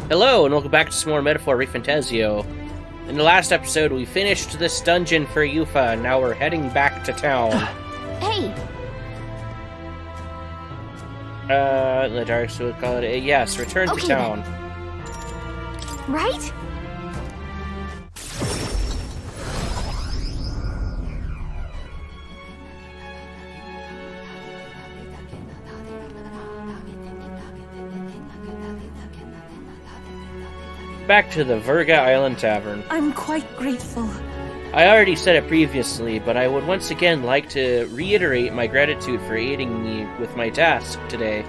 Hello, and welcome back to some more Metaphor ReFantazio. In the last episode, we finished this dungeon for Yufa, and now we're heading back to town. Hey! The Darks would call it a yes, return to town. Then. Right? Back to the Virga Island Tavern. I'm quite grateful. I already said it previously, but I would once again like to reiterate my gratitude for aiding me with my task today.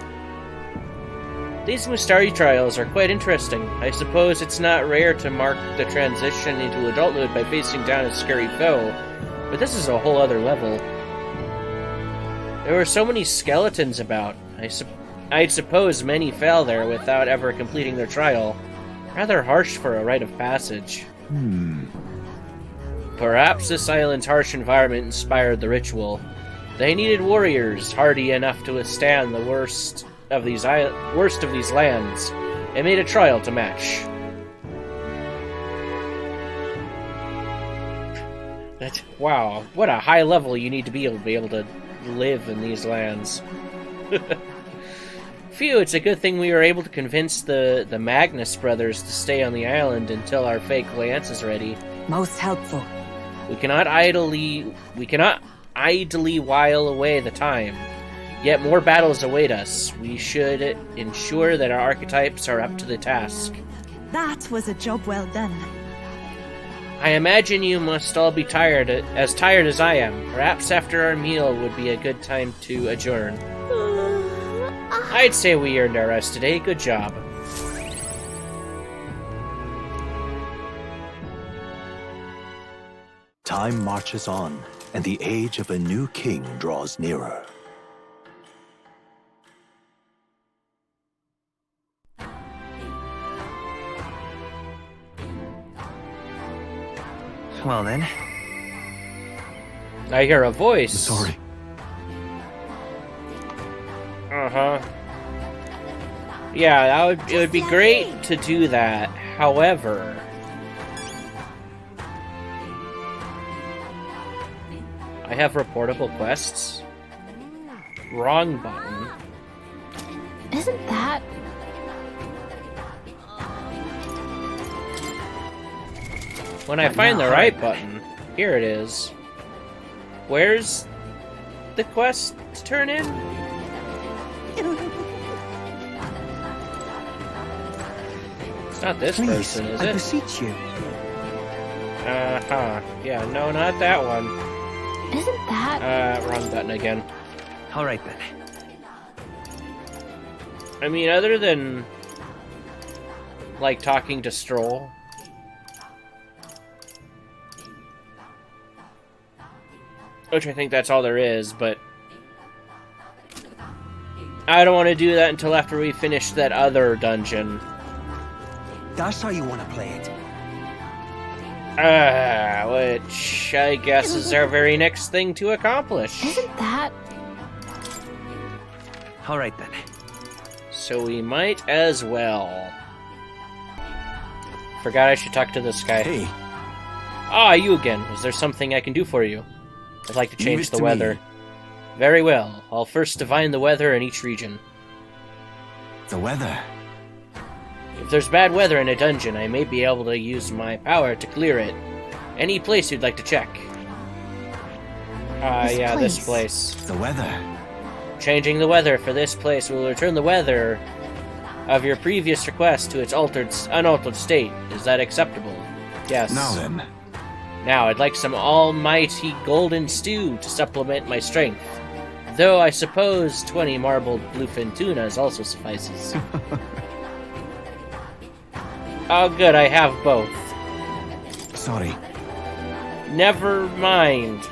These Mustari trials are quite interesting. I suppose it's not rare to mark the transition into adulthood by facing down a scary foe, but this is a whole other level. There were so many skeletons about. I'd suppose many fell there without ever completing their trial. Rather harsh for a rite of passage. Perhaps this island's harsh environment inspired the ritual. They needed warriors hardy enough to withstand the worst of these lands, and made a trial to match. Wow, what a high level you need to be able to live in these lands. Phew, it's a good thing we were able to convince the Magnus brothers to stay on the island until our fake lance is ready. Most helpful. We cannot idly while away the time. Yet more battles await us. We should ensure that our archetypes are up to the task. That was a job well done. I imagine you must all be tired as I am. Perhaps after our meal would be a good time to adjourn. I'd say we earned our rest today. Good job. Time marches on, and the age of a new king draws nearer. Well then. I hear a voice. Sorry. Uh-huh. Yeah, it would be great to do that. However, I have reportable quests. Wrong button. Isn't that... When I find the right button, here it is. Where's the quest to turn in? It's not this person, is I it? beseech you. Uh-huh. Yeah, no, not that one. Isn't that... Wrong button again. Alright then. I mean, other than, like, talking to Stroll. Which I think that's all there is, but I don't want to do that until after we finish that other dungeon. That's how you want to play it. Which I guess is our very next thing to accomplish. Isn't that... Alright then. So we might as well. Forgot I should talk to this guy. Hey. Ah, you again. Is there something I can do for you? I'd like to change the weather. Me. Very well. I'll first divine the weather in each region. The weather. If there's bad weather in a dungeon, I may be able to use my power to clear it. Any place you'd like to check? This place. The weather. Changing the weather for this place will return the weather of your previous request to its unaltered state. Is that acceptable? Yes. Now then. Now, I'd like some almighty golden stew to supplement my strength. Though I suppose 20 marbled bluefin tunas also suffices. Oh good, I have both. Sorry. Never mind.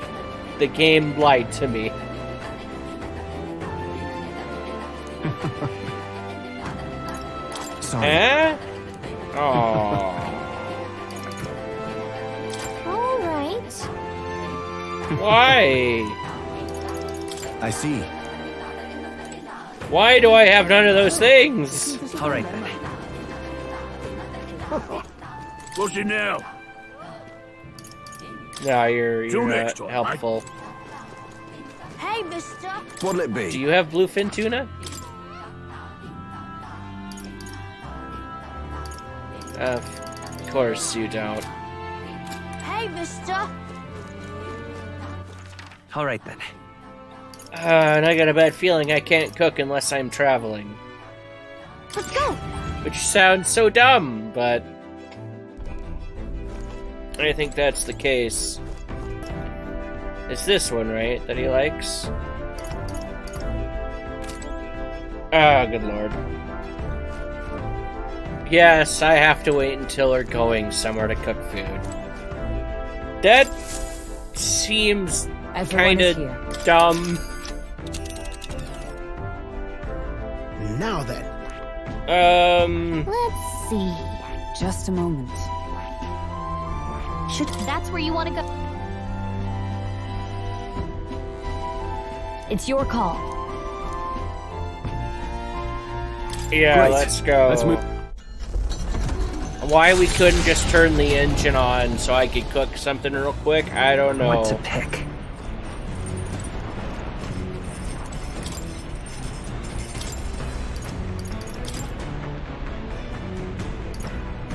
The game lied to me. Sorry. Eh? Aww. All right. Why? I see. Why do I have none of those things? Alright then. What's it now? No, you're Till not next time, helpful. Hey, mister. What'll it be? Do you have bluefin tuna? Of course you don't. Hey, mister. All right then. And I got a bad feeling I can't cook unless I'm traveling. Let's go. Which sounds so dumb, but I think that's the case. It's this one, right, that he likes? Oh, good lord. Yes, I have to wait until we're going somewhere to cook food. That seems Everyone is kinda here. dumb. Now then. Let's see. Just a moment. That's where you want to go. It's your call. Yeah, Great. let's go. Let's move. Why we couldn't just turn the engine on so I could cook something real quick, I don't know. What to pick?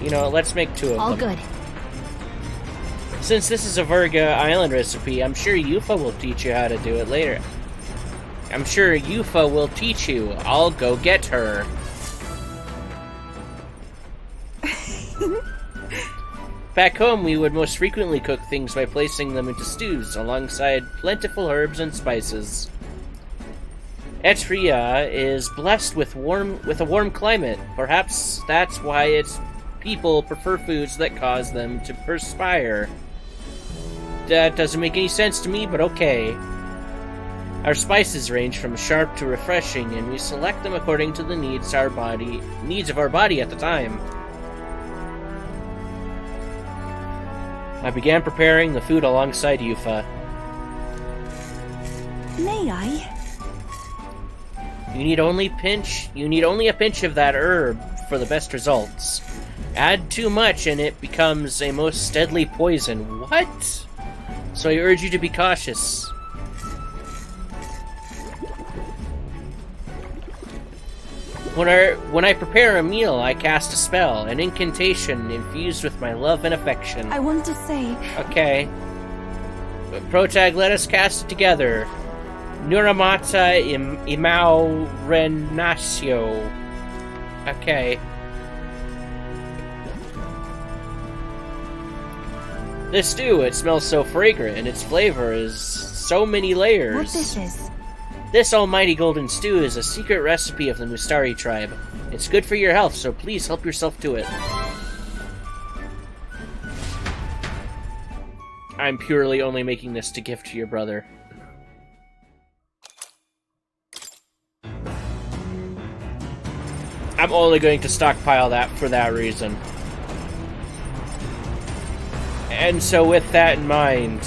You know, let's make two of All them. good. Since this is a Verga Island recipe, I'm sure Yufa will teach you how to do it later. I'm sure Yufa will teach you. I'll go get her. Back home, we would most frequently cook things by placing them into stews alongside plentiful herbs and spices. Etria is blessed with a warm climate. Perhaps that's why its people prefer foods that cause them to perspire. That doesn't make any sense to me, but okay. Our spices range from sharp to refreshing, and we select them according to the needs of our body at the time. I began preparing the food alongside Yufa. May I? You need only a pinch of that herb for the best results. Add too much and it becomes a most deadly poison. What? So I urge you to be cautious. When I prepare a meal, I cast a spell, an incantation infused with my love and affection. I want to say, Okay. Protag, let us cast it together. Nuramata Imau Renacio. Okay. This stew, it smells so fragrant, and its flavor is so many layers. What this is? This almighty golden stew is a secret recipe of the Mustari tribe. It's good for your health, so please help yourself to it. I'm purely only making this to gift to your brother. I'm only going to stockpile that for that reason. And so with that in mind,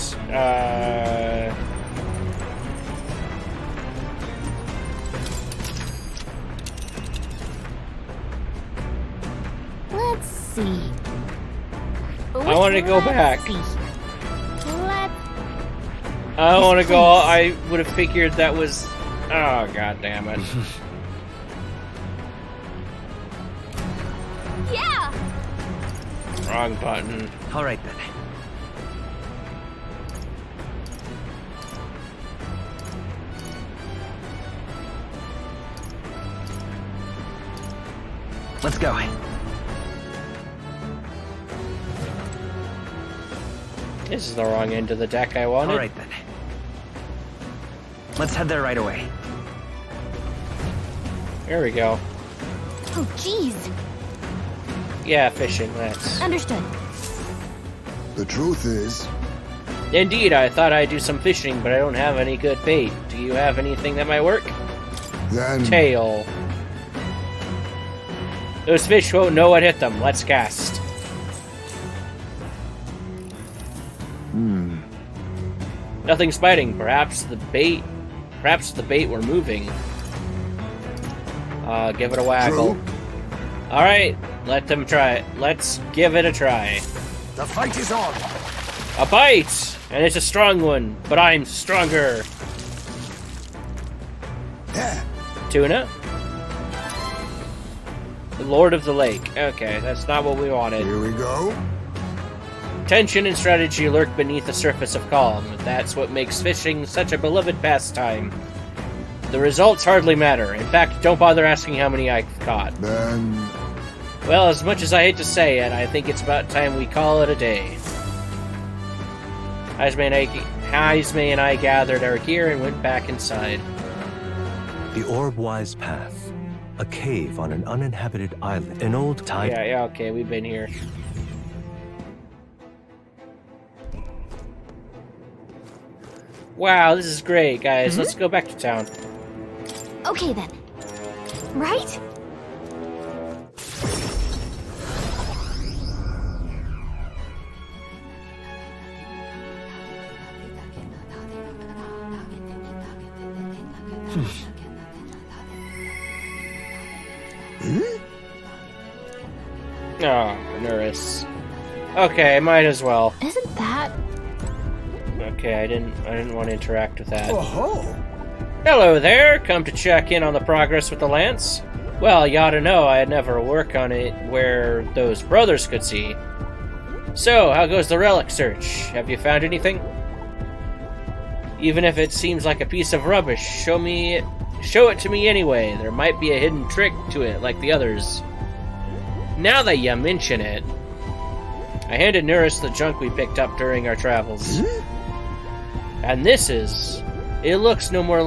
Let's see. I want to go back. Let's I want to Yes, go. please. I would have figured that was. Oh, god damn it. Yeah. Wrong button. All right then. Let's go. This is the wrong end of the deck I wanted. All right then. Let's head there right away. There we go. Oh, jeez. Yeah, fishing, that's... Understood. The truth is, Indeed, I thought I'd do some fishing, but I don't have any good bait. Do you have anything that might work? then Tail. Those fish won't know what hit them. Let's cast. Nothing's biting. Perhaps the bait were moving. Give it a waggle. true. Alright. Let them try it. Let's give it a try. The fight is on. A bite! And it's a strong one, but I'm stronger. Yeah. Tuna? The Lord of the Lake. Okay, that's not what we wanted. Here we go. Tension and strategy lurk beneath the surface of calm. That's what makes fishing such a beloved pastime. The results hardly matter. In fact, don't bother asking how many I caught. Then Well, as much as I hate to say it, I think it's about time we call it a day. Heisme and I gathered our gear and went back inside. The Orb-wise Path. A cave on an uninhabited island. An old tide... Yeah, okay, we've been here. Wow, this is great, guys. Let's go back to town. Okay then. Right? Oh, Nurse. Okay, might as well. Isn't that... Okay, I didn't want to interact with that. oh, Hello there, come to check in on the progress with the lance? Well, you ought to know I'd never work on it where those brothers could see. So, how goes the relic search? Have you found anything? Even if it seems like a piece of rubbish, show it to me anyway. There might be a hidden trick to it, like the others. Now that you mention it, I handed Nurse the junk we picked up during our travels. And this is... It looks no more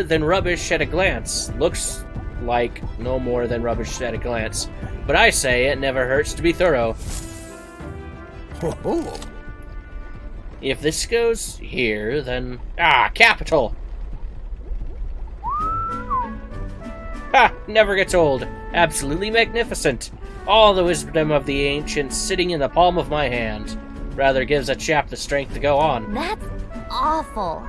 than rubbish at a glance. Looks like no more than rubbish at a glance. But I say it never hurts to be thorough. oh. If this goes here, then... Ah, capital! Ha! Never gets old. Absolutely magnificent. All the wisdom of the ancients sitting in the palm of my hand. Rather gives a chap the strength to go on. That's awful.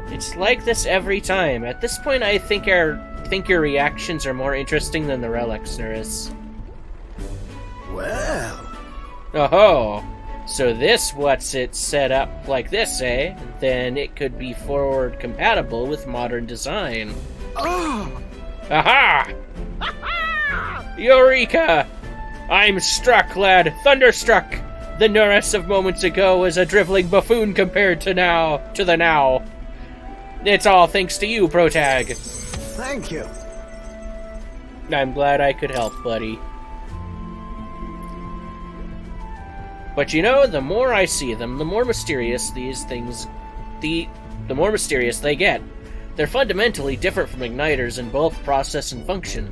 It's like this every time. At this point, I think your reactions are more interesting than the relics, Nurse. Well, Oh-ho! So this what's it set up like this, eh? Then it could be forward compatible with modern design. oh, Aha! Eureka! I'm struck, lad. Thunderstruck! The Norris of moments ago was a driveling buffoon compared to the now. It's all thanks to you, Protag. thank you. I'm glad I could help, buddy. But you know, the more I see them, the more mysterious these things... The more mysterious they get. They're fundamentally different from igniters in both process and function.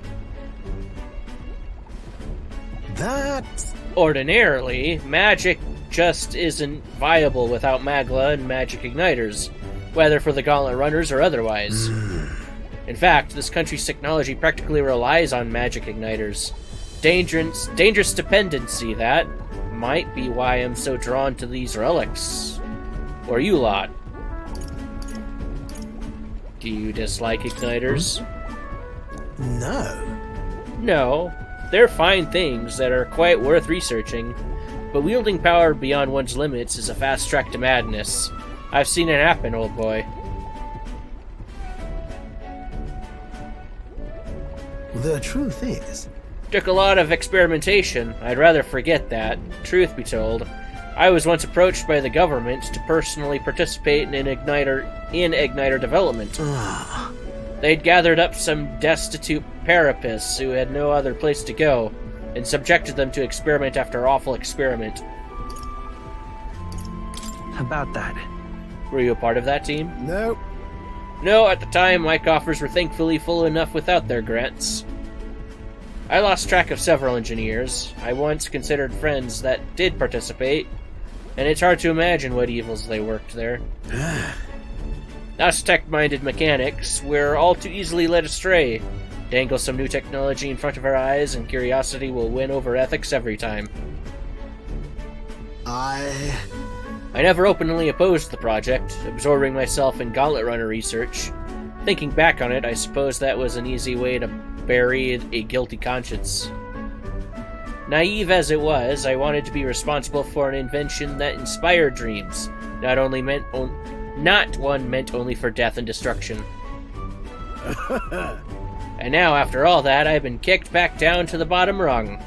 That's... Ordinarily, magic just isn't viable without Magla and magic igniters, whether for the Gauntlet Runners or otherwise. In fact, this country's technology practically relies on magic igniters. Dangerous dependency, that. Might be why I'm so drawn to these relics. Or you lot. Do you dislike igniters? No. No. They're fine things that are quite worth researching, but wielding power beyond one's limits is a fast track to madness. I've seen it happen, old boy. The truth is... Took a lot of experimentation. I'd rather forget that. Truth be told, I was once approached by the government to personally participate in igniter development. They'd gathered up some destitute parapists who had no other place to go, and subjected them to experiment after awful experiment. About that. Were you a part of that team? No. No, at the time, my coffers were thankfully full enough without their grants. I lost track of several engineers. I once considered friends that did participate, and it's hard to imagine what evils they worked there. Us tech-minded mechanics, we're all too easily led astray. Dangle some new technology in front of our eyes, and curiosity will win over ethics every time. I never openly opposed the project, absorbing myself in Gauntlet Runner research. Thinking back on it, I suppose that was an easy way to bury a guilty conscience. Naive as it was, I wanted to be responsible for an invention that inspired dreams, not one meant only for death and destruction. And now, after all that, I've been kicked back down to the bottom rung.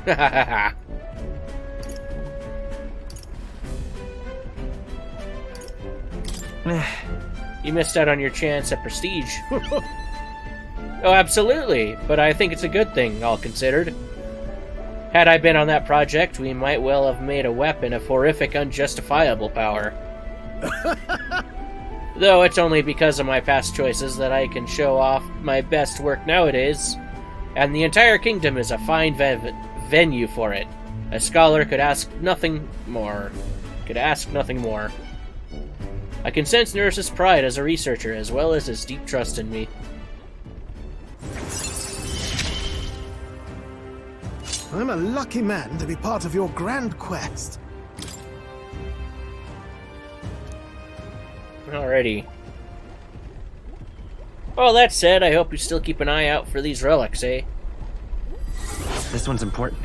You missed out on your chance at prestige. Oh, absolutely, but I think it's a good thing, all considered. Had I been on that project, we might well have made a weapon of horrific, unjustifiable power. Though it's only because of my past choices that I can show off my best work nowadays, and the entire kingdom is a fine venue for it. A scholar could ask nothing more. I can sense Nurse's pride as a researcher, as well as his deep trust in me. I'm a lucky man to be part of your grand quest. Alrighty. Well, that said, I hope you still keep an eye out for these relics, eh? This one's important.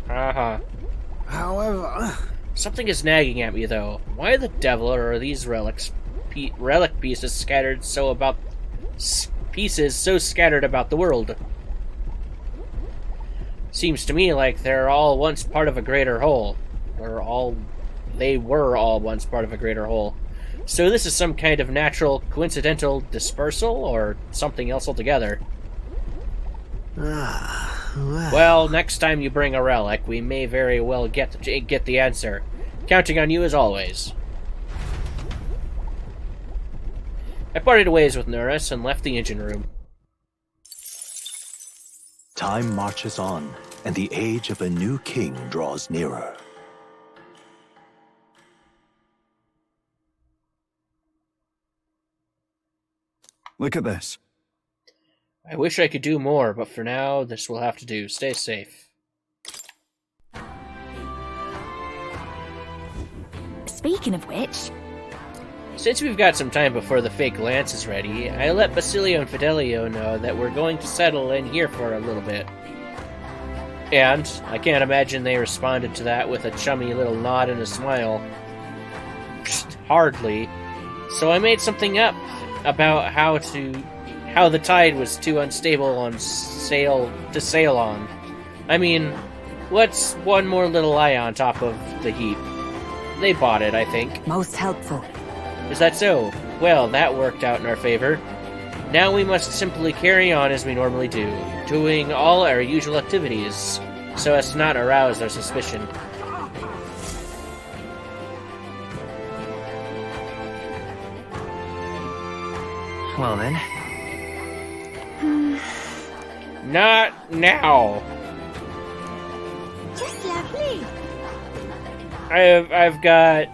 Uh-huh. However... Something is nagging at me, though. Why the devil are these relic pieces scattered so about the world? Seems to me like they're all once part of a greater whole. They were all once part of a greater whole. So this is some kind of natural, coincidental dispersal, or something else altogether. Well, next time you bring a relic, we may very well get the answer. Counting on you as always. I parted ways with Norris and left the engine room. Time marches on, and the age of a new king draws nearer. Look at this. I wish I could do more, but for now, this will have to do. Stay safe. Speaking of which... Since we've got some time before the fake lance is ready, I let Basilio and Fidelio know that we're going to settle in here for a little bit. And I can't imagine they responded to that with a chummy little nod and a smile. Psst, hardly. So I made something up about how the tide was too unstable to sail on. I mean, what's one more little eye on top of the heap? They bought it, I think. Most helpful. Is that so? Well, that worked out in our favor. Now we must simply carry on as we normally do, doing all our usual activities, so as to not arouse their suspicion. Well then. Not now! Just lovely. I've got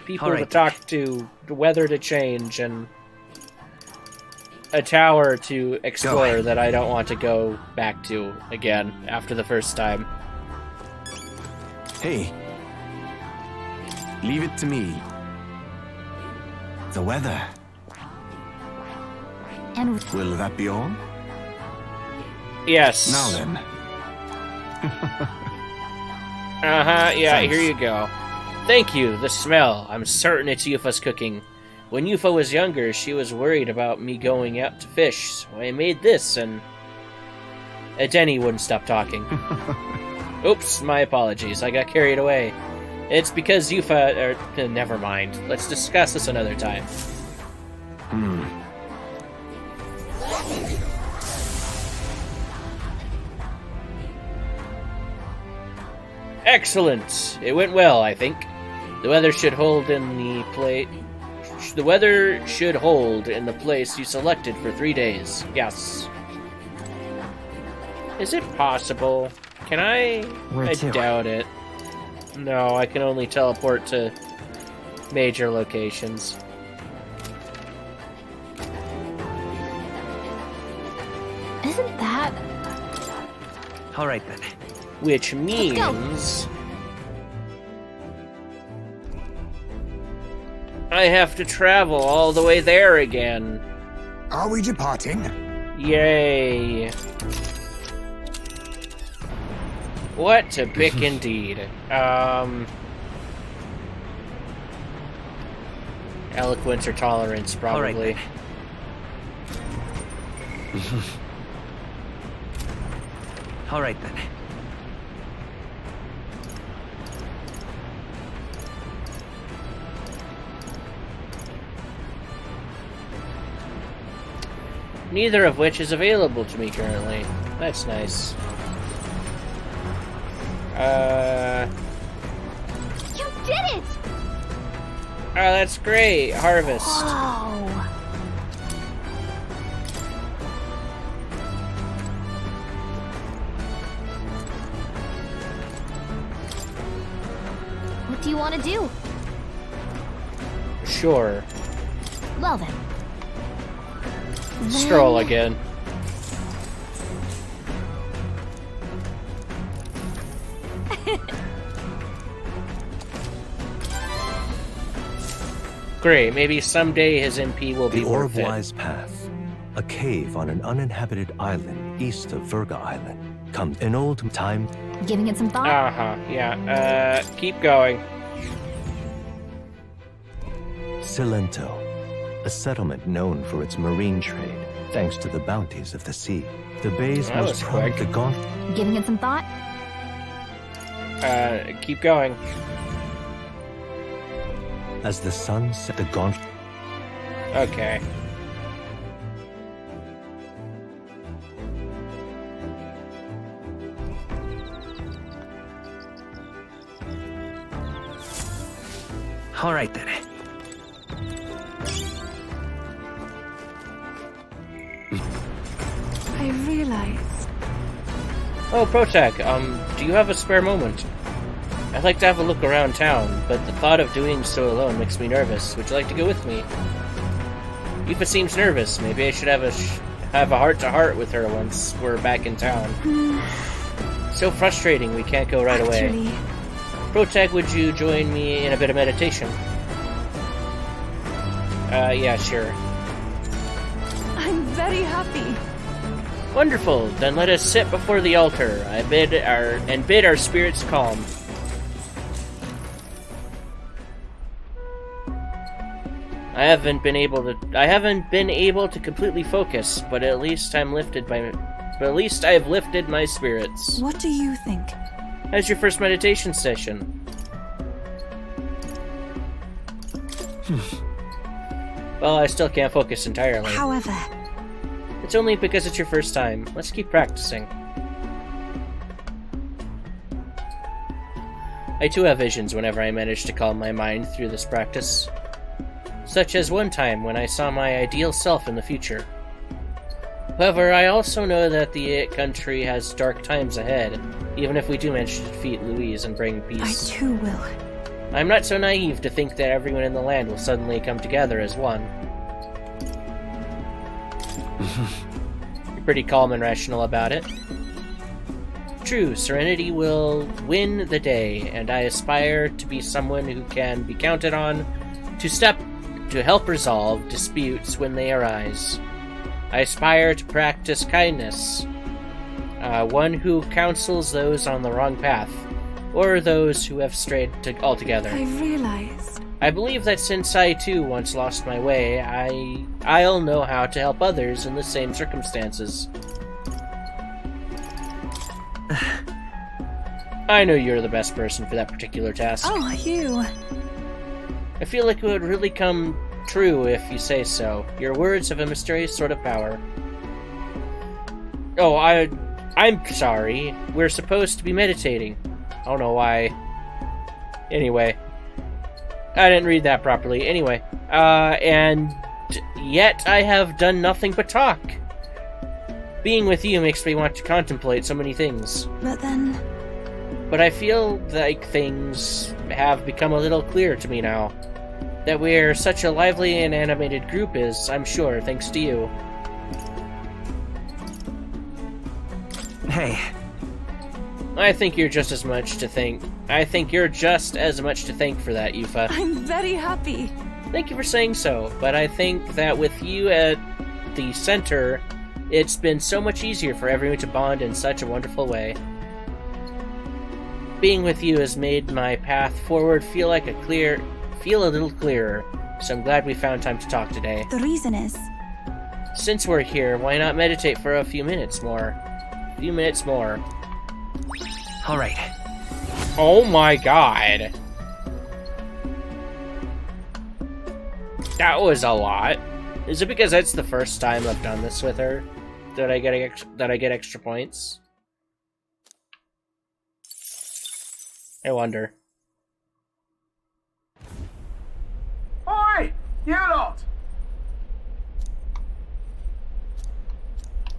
people All to right. talk to, the weather to change, and a tower to explore that I don't want to go back to again after the first time. Hey. Leave it to me. The weather. And Will that be all? Yes. Now then. Uh-huh, yeah, Thanks. here you go. Thank you, the smell. I'm certain it's Yufa's cooking. When Yufa was younger, she was worried about me going out to fish, so I made this, and Denny wouldn't stop talking. Oops, my apologies, I got carried away. It's because Yufa... never mind. Let's discuss this another time. Excellent! It went well, I think. The weather should hold in the place you selected for 3 days. Yes. Is it possible? Can I? Where I to? doubt it. No, I can only teleport to major locations. isn't that... All right then. Which go. means... I have to travel all the way there again. Are we departing? Yay. What to pick indeed. Eloquence or tolerance, probably. All right then. Neither of which is available to me currently. That's nice. You did it! Oh, that's great. Harvest. Whoa. What do you want to do? Sure. Well then. Stroll again. Great, maybe someday his MP will be The worth it. Orb-wise Path, a cave on an uninhabited island east of Virga Island. Come in old time. Giving it some thought? Uh-huh, yeah. Keep going. Cilento, a settlement known for its marine trade, thanks to the bounties of the sea. The bay's That was most prominent quick. Giving it some thought? Keep going. As the sun set the gaunt. Okay. All right then. I realized. Oh, Protag, do you have a spare moment? I'd like to have a look around town, but the thought of doing so alone makes me nervous. Would you like to go with me? Yufa seems nervous. Maybe I should have a heart-to-heart with her once we're back in town. So frustrating we can't go right away. Actually, Protag, would you join me in a bit of meditation? Yeah, sure. I'm very happy. Wonderful. Then let us sit before the altar. I bid our spirits calm. I haven't been able to completely focus, but at least I have lifted my spirits. What do you think? How's your first meditation session? Well, I still can't focus entirely. However, It's only because it's your first time. Let's keep practicing. I too have visions whenever I manage to calm my mind through this practice. Such as one time when I saw my ideal self in the future. However, I also know that the country has dark times ahead, even if we do manage to defeat Louise and bring I peace. too will. I'm not so naive to think that everyone in the land will suddenly come together as one. You're pretty calm and rational about it. True, serenity will win the day, and I aspire to be someone who can be counted on to help resolve disputes when they arise. I aspire to practice kindness, one who counsels those on the wrong path, or those who have strayed altogether. I realized. I believe that since I too once lost my way, I'll know how to help others in the same circumstances. I know you're the best person for that particular task. Oh, you. I feel like it would really come true if you say so. Your words have a mysterious sort of power. Oh, I'm sorry. We're supposed to be meditating. I don't know why. Anyway. I didn't read that properly. Anyway. And yet I have done nothing but talk. Being with you makes me want to contemplate so many things. But then, But I feel like things have become a little clearer to me now. That we're such a lively and animated group is, I'm sure, thanks to you. Hey, I think you're just as much to thank for that, Yufa. I'm very happy. Thank you for saying so, but I think that with you at the center, it's been so much easier for everyone to bond in such a wonderful way. Being with you has made my path forward feel a little clearer, so I'm glad we found time to talk today. The reason is... Since we're here, why not meditate for a few minutes more? All right. Oh my god. That was a lot. Is it because that's the first time I've done this with her that I get extra points? I wonder. Oi! You lot!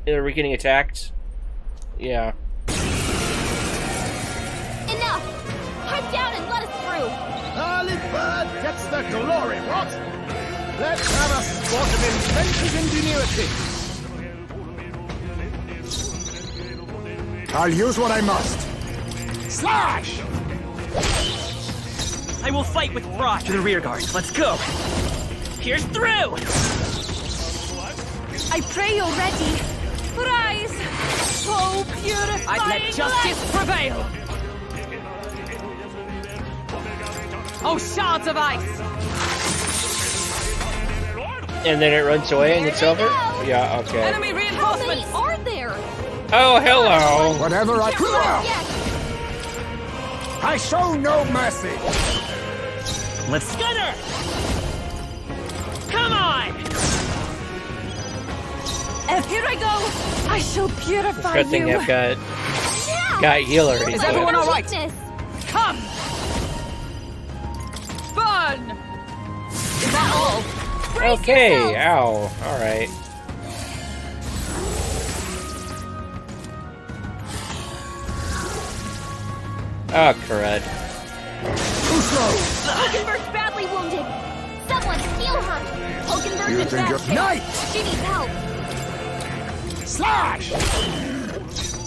Are we getting attacked? Yeah. Enough! Pipe down and let us through! Early bird gets the glory, what? Let's have a sport of inventive ingenuity. I'll use what I must. Slash! I will fight with pride. To the rear guard. Let's go. Here's through. I pray you're ready. Rise! Oh, purifying I'd let justice prevail. Oh, shards of ice. And then it runs away and it's over? go. Yeah, okay. Enemy How many reinforcements. are there? Oh, hello! Whatever I... Not yet. I show no mercy. Let's get her. Come on. Here I go! I shall purify Good thing you! I've got Yeah. healer. Is everyone all right? Weakness. Come. Burn. Is that all? Brace Okay, yourselves. ow. Alright. Oh, crud. Hulkenberg's badly wounded. Someone heal her. Hulkenberg's You in think bad you're... shape. Knight! She needs help. Slash!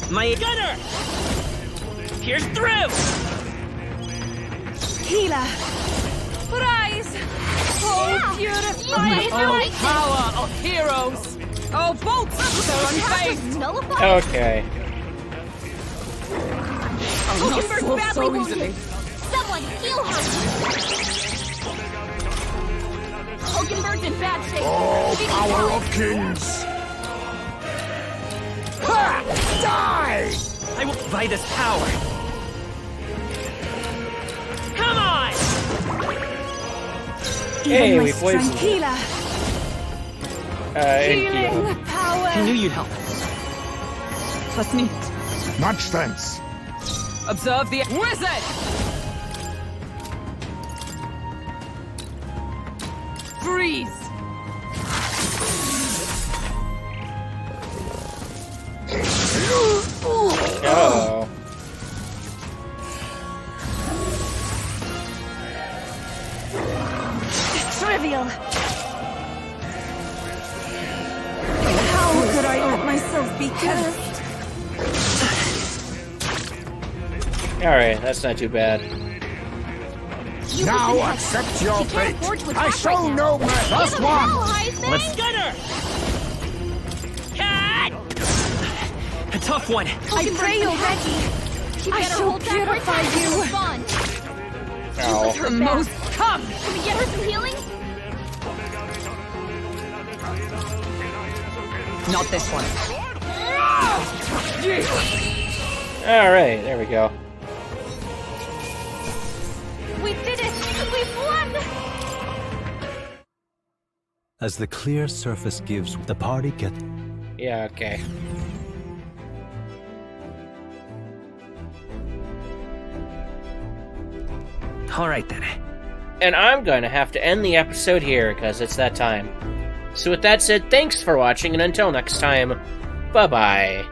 My gunner. Here's through. Healer! Rise! Oh, purifying Yeah. light! Power of heroes. Oh, bolts so unfazed. Nullify. Okay. Hulkenberg's badly wounded. Someone heal her. Hulkenberg's in bad shape. Oh, She needs power help. of kings! Ha! Die! I will by this power. Come on. Hey, Even my we poisoned strength it. healer! And Healing heal. power! I knew you'd help. Was nicht. Much thanks. Observe the wizard. Freeze. Oh. Trivial! How could I let myself be cursed? Alright, that's not too bad. You Now listen, accept your She can't fate. afford to I attack show right now. no mercy. Give Last him one. hell, Heisman. Let's get her. Cat. A tough one. I pray you're ready! She I better shall hold back right purify back you. and respond. Ow. Her Most come. Can we get her some healing? Not this one. Alright, there we go. We did it! We've won! As the clear surface gives, the party gets... Yeah, okay. All right then. And I'm going to have to end the episode here because it's that time. So with that said, thanks for watching, and until next time, bye-bye.